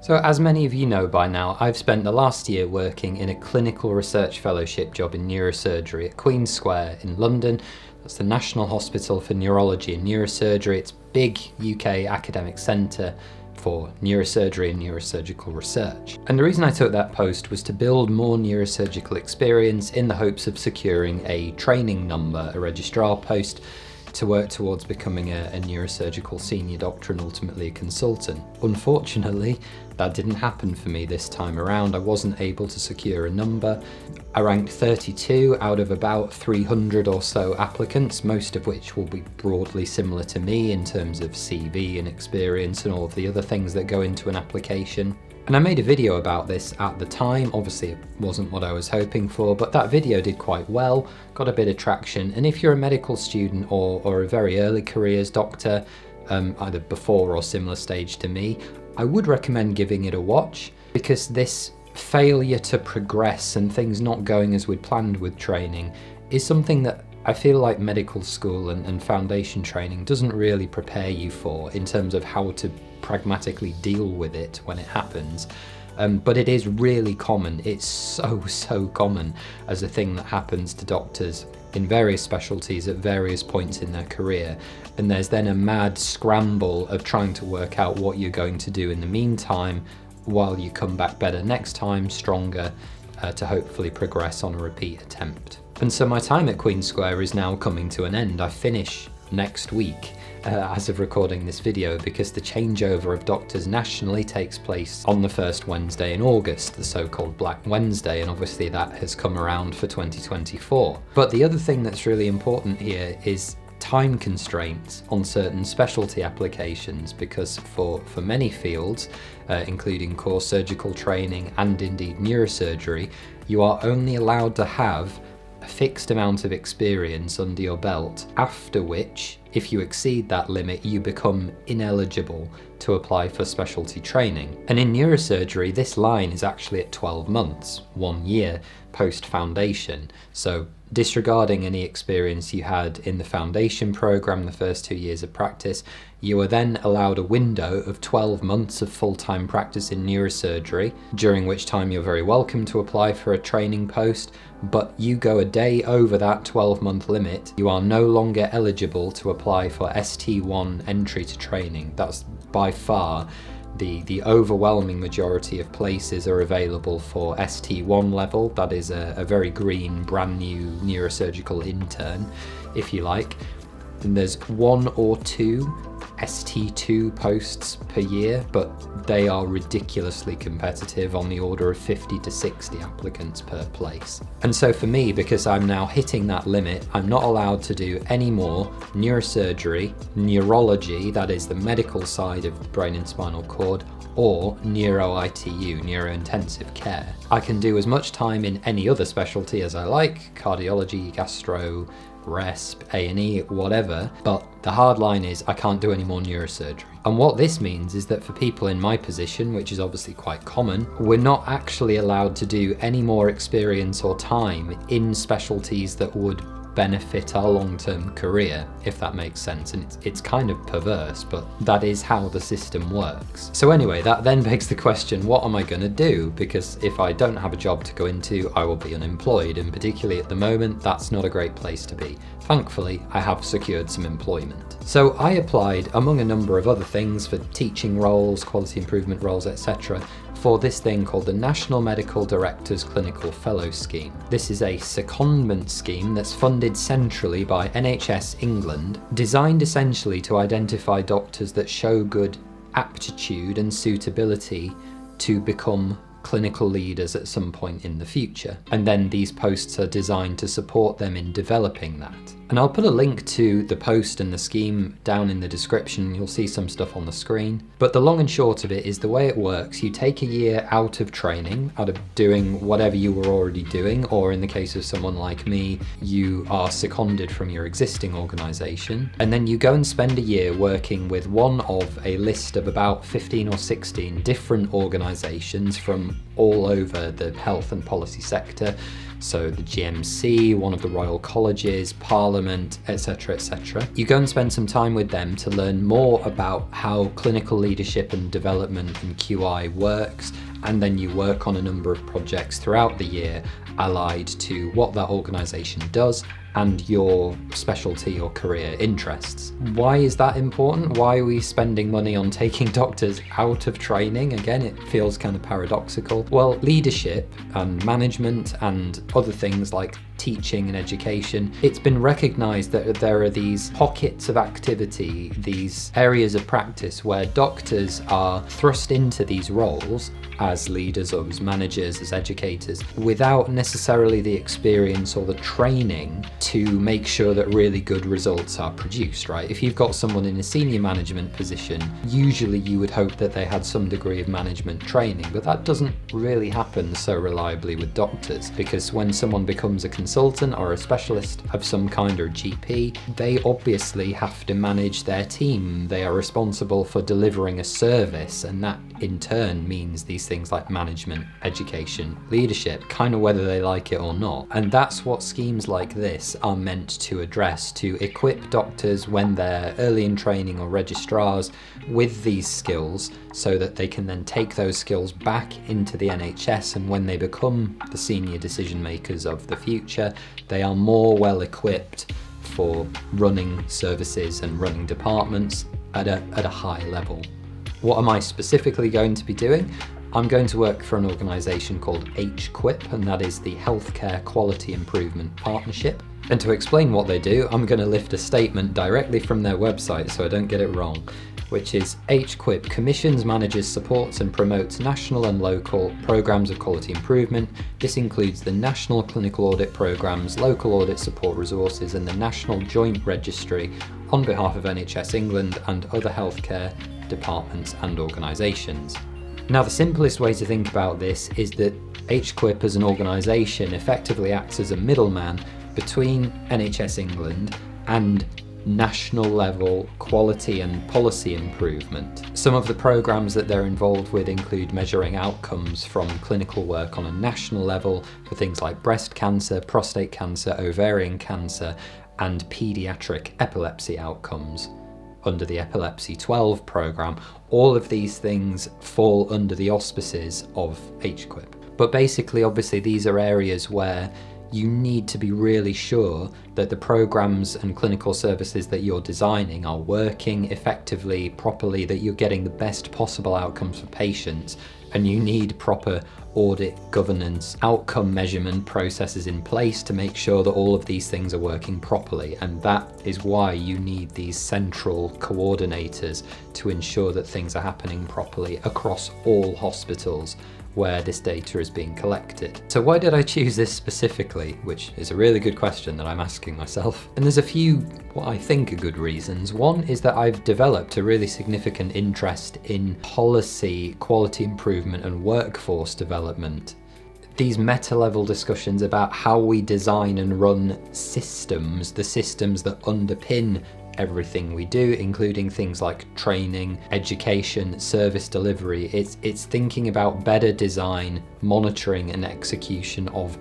So as many of you know by now, I've spent the last year working in a clinical research fellowship job in neurosurgery at Queen Square in London. That's the National Hospital for Neurology and Neurosurgery. It's a big UK academic centre for neurosurgery and neurosurgical research. And the reason I took that post was to build more neurosurgical experience in the hopes of securing a training number, a registrar post, to work towards becoming a neurosurgical senior doctor and ultimately a consultant. Unfortunately, that didn't happen for me this time around. I wasn't able to secure a number. I ranked 32 out of about 300 or so applicants, most of which will be broadly similar to me in terms of CV and experience and all of the other things that go into an application. And I made a video about this at the time. Obviously it wasn't what I was hoping for, but that video did quite well, got a bit of traction. And if you're a medical student or a very early careers doctor, either before or similar stage to me, I would recommend giving it a watch, because this failure to progress and things not going as we'd planned with training is something that I feel like medical school and foundation training doesn't really prepare you for in terms of how to pragmatically deal with it when it happens. But it is really common. It's so common as a thing that happens to doctors in various specialties at various points in their career. And there's then a mad scramble of trying to work out what you're going to do in the meantime while you come back better next time, stronger, to hopefully progress on a repeat attempt. And so my time at Queen Square is now coming to an end. I finish next week as of recording this video, because the changeover of doctors nationally takes place on the first Wednesday in August, the so-called Black Wednesday, and obviously that has come around for 2024. But the other thing that's really important here is time constraints on certain specialty applications, because for many fields, including core surgical training and indeed neurosurgery, you are only allowed to have a fixed amount of experience under your belt, after which, if you exceed that limit, you become ineligible to apply for specialty training. And in neurosurgery, this line is actually at 12 months, 1 year post-foundation. So disregarding any experience you had in the foundation program, the first 2 years of practice, you are then allowed a window of 12 months of full-time practice in neurosurgery, during which time you're very welcome to apply for a training post, but you go a day over that 12-month limit, you are no longer eligible to apply for ST1 entry to training. That's by far the overwhelming majority of places are available for ST1 level. That is a very green, brand new neurosurgical intern, if you like. And there's 1 or 2 ST2 posts per year, but they are ridiculously competitive, on the order of 50 to 60 applicants per place. And so for me, because I'm now hitting that limit, I'm not allowed to do any more neurosurgery, neurology, that is the medical side of the brain and spinal cord, or neuro-ITU, neuro-intensive care. I can do as much time in any other specialty as I like, cardiology, gastro, resp, A&E, whatever, but the hard line is I can't do any more neurosurgery. And what this means is that for people in my position, which is obviously quite common, we're not actually allowed to do any more experience or time in specialties that would benefit our long-term career, if that makes sense. And it's kind of perverse, but that is how the system works. So anyway, that then begs the question, what am I going to do? Because if I don't have a job to go into, I will be unemployed, and particularly at the moment, that's not a great place to be. Thankfully, I have secured some employment. So I applied, among a number of other things, for teaching roles, quality improvement roles, etc., for this thing called the National Medical Directors Clinical Fellow Scheme. This is a secondment scheme that's funded centrally by NHS England, designed essentially to identify doctors that show good aptitude and suitability to become clinical leaders at some point in the future. And then these posts are designed to support them in developing that. And I'll put a link to the post and the scheme down in the description. You'll see some stuff on the screen. But the long and short of it is the way it works. You take a year out of training, out of doing whatever you were already doing, or in the case of someone like me, you are seconded from your existing organisation. And then you go and spend a year working with one of a list of about 15 or 16 different organisations from all over the health and policy sector, so the GMC, one of the Royal Colleges, Parliament, etc., etc. You go and spend some time with them to learn more about how clinical leadership and development and QI works, and then you work on a number of projects throughout the year allied to what that organisation does and your specialty or career interests. Why is that important? Why are we spending money on taking doctors out of training? Again, it feels kind of paradoxical. Well, leadership and management and other things like teaching and education, it's been recognised that there are these pockets of activity, these areas of practice where doctors are thrust into these roles as leaders or as managers, as educators, without necessarily the experience or the training to make sure that really good results are produced, right? If you've got someone in a senior management position, usually you would hope that they had some degree of management training, but that doesn't really happen so reliably with doctors, because when someone becomes a consultant or a specialist of some kind or a GP, they obviously have to manage their team. They are responsible for delivering a service, and that in turn means these things like management, education, leadership, kind of whether they like it or not. And that's what schemes like this are meant to address, to equip doctors when they're early in training or registrars with these skills, so that they can then take those skills back into the NHS, and when they become the senior decision makers of the future, they are more well equipped for running services and running departments at a high level. What am I specifically going to be doing? I'm going to work for an organisation called HQIP, and that is the Healthcare Quality Improvement Partnership. And to explain what they do, I'm going to lift a statement directly from their website so I don't get it wrong, which is HQIP commissions, manages, supports and promotes national and local programmes of quality improvement. This includes the National Clinical Audit Programmes, Local Audit Support Resources and the National Joint Registry on behalf of NHS England and other healthcare departments and organisations. Now, the simplest way to think about this is that HQIP as an organisation effectively acts as a middleman between NHS England and national level quality and policy improvement. Some of the programmes that they're involved with include measuring outcomes from clinical work on a national level for things like breast cancer, prostate cancer, ovarian cancer, and paediatric epilepsy outcomes under the Epilepsy 12 programme. All of these things fall under the auspices of HQIP. But basically, obviously, these are areas where you need to be really sure that the programs and clinical services that you're designing are working effectively, properly, that you're getting the best possible outcomes for patients, and you need proper audit, governance, outcome measurement processes in place to make sure that all of these things are working properly. And that is why you need these central coordinators to ensure that things are happening properly across all hospitals where this data is being collected. So why did I choose this specifically? Which is a really good question that I'm asking myself. And there's a few, what I think are good reasons. One is that I've developed a really significant interest in policy, quality improvement and workforce development. These meta-level discussions about how we design and run systems, the systems that underpin everything we do, including things like training, education, service delivery. It's thinking about better design, monitoring and execution of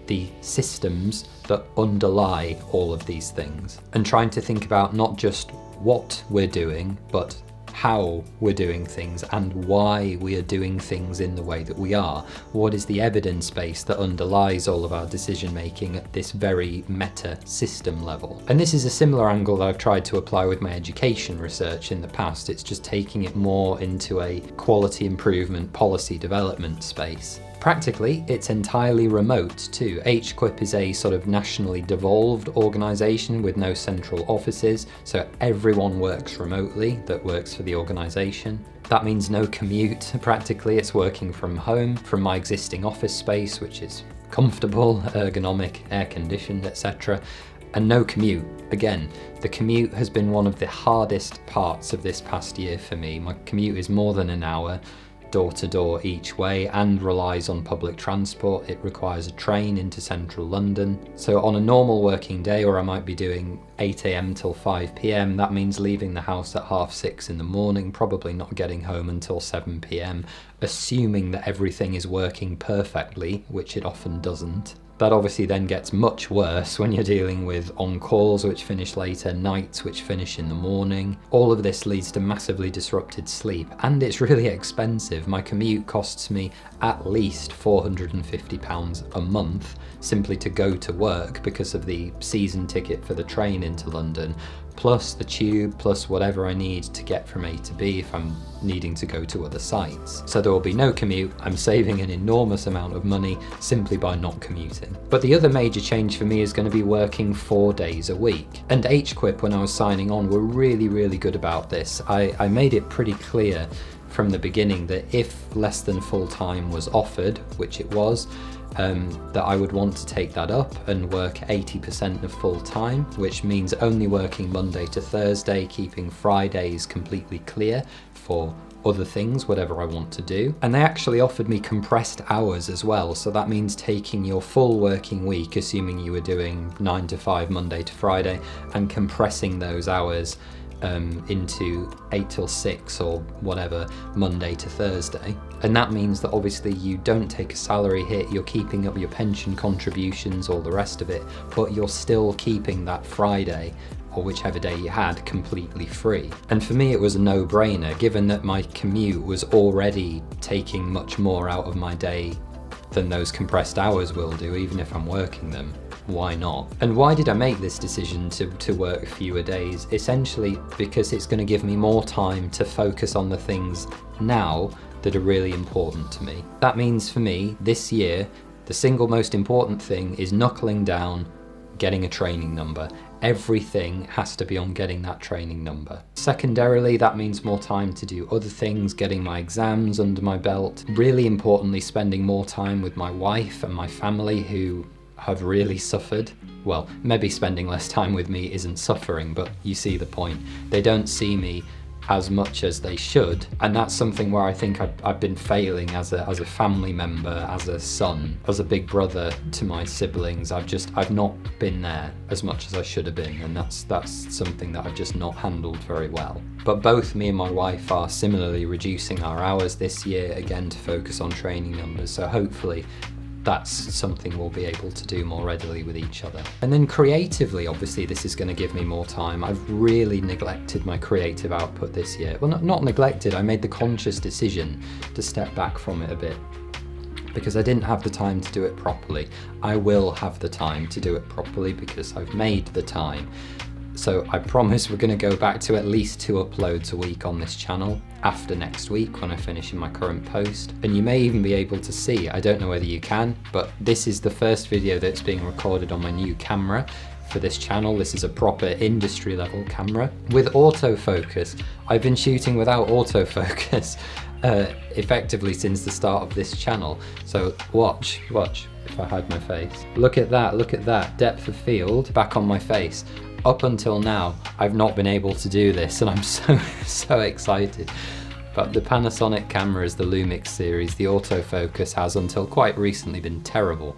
the systems that underlie all of these things, and trying to think about not just what we're doing, but how we're doing things and why we are doing things in the way that we are. What is the evidence base that underlies all of our decision making at this very meta system level? And this is a similar angle that I've tried to apply with my education research in the past. It's just taking it more into a quality improvement, policy development space. Practically, it's entirely remote too. HQIP is a sort of nationally devolved organisation with no central offices, so everyone works remotely that works for the organisation. That means no commute. Practically, it's working from home, from my existing office space, which is comfortable, ergonomic, air-conditioned, etc. And no commute. Again, the commute has been one of the hardest parts of this past year for me. My commute is more than an hour, door to door each way, and relies on public transport. It requires a train into central London. So on a normal working day, where I might be doing 8 a.m. till 5 p.m, that means leaving the house at 6:30 in the morning, probably not getting home until 7 p.m, assuming that everything is working perfectly, which it often doesn't. That obviously then gets much worse when you're dealing with on-calls which finish later, nights which finish in the morning. All of this leads to massively disrupted sleep, and it's really expensive. My commute costs me at least £450 a month simply to go to work because of the season ticket for the train into London, plus the tube, plus whatever I need to get from A to B if I'm needing to go to other sites. So there will be no commute. I'm saving an enormous amount of money simply by not commuting. But the other major change for me is going to be working 4 days a week. And HQIP, when I was signing on, were really good about this. I made it pretty clear from the beginning that if less than full time was offered, which it was, that I would want to take that up and work 80% of full time, which means only working Monday to Thursday, keeping Fridays completely clear for other things, whatever I want to do. And they actually offered me compressed hours as well, so that means taking your full working week, assuming you were doing 9 to 5 Monday to Friday, and compressing those hours into 8 till 6 or whatever Monday to Thursday. And that means that obviously you don't take a salary hit, you're keeping up your pension contributions, all the rest of it, but you're still keeping that Friday or whichever day you had completely free. And for me it was a no-brainer, given that my commute was already taking much more out of my day than those compressed hours will do, even if I'm working them. Why not? And why did I make this decision to work fewer days? Essentially because it's going to give me more time to focus on the things now that are really important to me. That means for me, this year, the single most important thing is knuckling down, getting a training number. Everything has to be on getting that training number. Secondarily, that means more time to do other things, getting my exams under my belt. Really importantly, spending more time with my wife and my family who have really suffered. Well, maybe spending less time with me isn't suffering, but you see the point. They don't see me as much as they should, and that's something where I think I've been failing as a family member, as a son, as a big brother to my siblings. I've not been there as much as I should have been, and that's something that I've just not handled very well. But both me and my wife are similarly reducing our hours this year, again to focus on training numbers, so hopefully that's something we'll be able to do more readily with each other. And then creatively, obviously this is going to give me more time. I've really neglected my creative output this year. Well, not neglected, I made the conscious decision to step back from it a bit because I didn't have the time to do it properly. I will have the time to do it properly because I've made the time. So I promise we're going to go back to at least 2 uploads a week on this channel after next week when I finish in my current post. And you may even be able to see, I don't know whether you can, but this is the first video that's being recorded on my new camera for this channel. This is a proper industry level camera with autofocus. I've been shooting without autofocus effectively since the start of this channel. So watch if I hide my face. Look at that depth of field back on my face. Up until now, I've not been able to do this, and I'm so excited. But the Panasonic cameras, the Lumix series, the autofocus has until quite recently been terrible,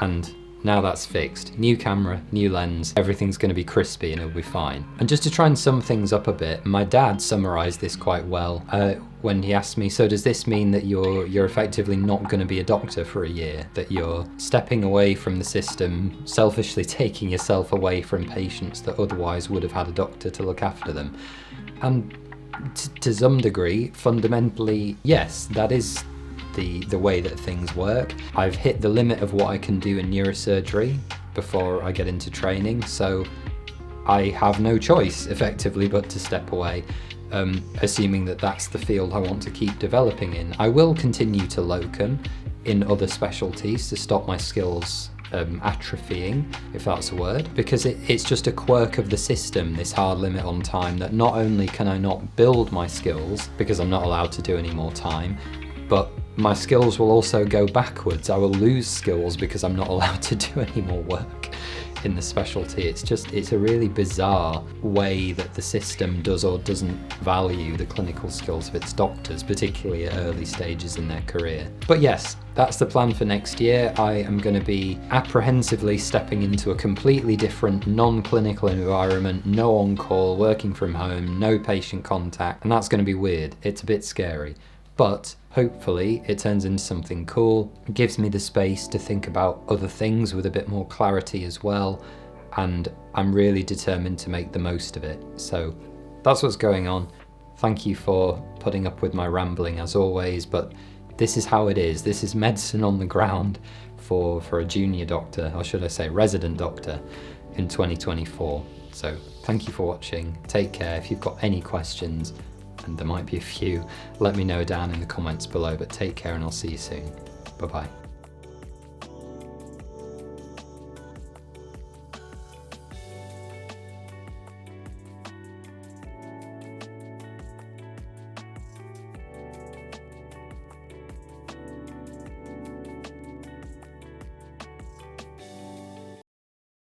and now that's fixed. New camera, new lens, everything's going to be crispy and it'll be fine. And just to try and sum things up a bit, my dad summarised this quite well when he asked me, so does this mean that you're effectively not going to be a doctor for a year? That you're stepping away from the system, selfishly taking yourself away from patients that otherwise would have had a doctor to look after them? And to some degree, fundamentally, yes, that is the way that things work. I've hit the limit of what I can do in neurosurgery before I get into training, so I have no choice effectively but to step away, assuming that that's the field I want to keep developing in. I will continue to locum in other specialties to stop my skills atrophying, if that's a word, because it's just a quirk of the system, this hard limit on time, that not only can I not build my skills because I'm not allowed to do any more time, but my skills will also go backwards. I will lose skills because I'm not allowed to do any more work in the specialty. It's a really bizarre way that the system does or doesn't value the clinical skills of its doctors, particularly at early stages in their career. But yes, that's the plan for next year. I am going to be apprehensively stepping into a completely different non-clinical environment, no on-call, working from home, no patient contact, and that's going to be weird. It's a bit scary. But hopefully it turns into something cool, gives me the space to think about other things with a bit more clarity as well, and I'm really determined to make the most of it. So that's what's going on. Thank you for putting up with my rambling as always, but this is how it is. This is medicine on the ground for a junior doctor, or should I say resident doctor, in 2024. So thank you for watching. Take care. If you've got any questions, and there might be a few, let me know down in the comments below, but take care and I'll see you soon. Bye bye.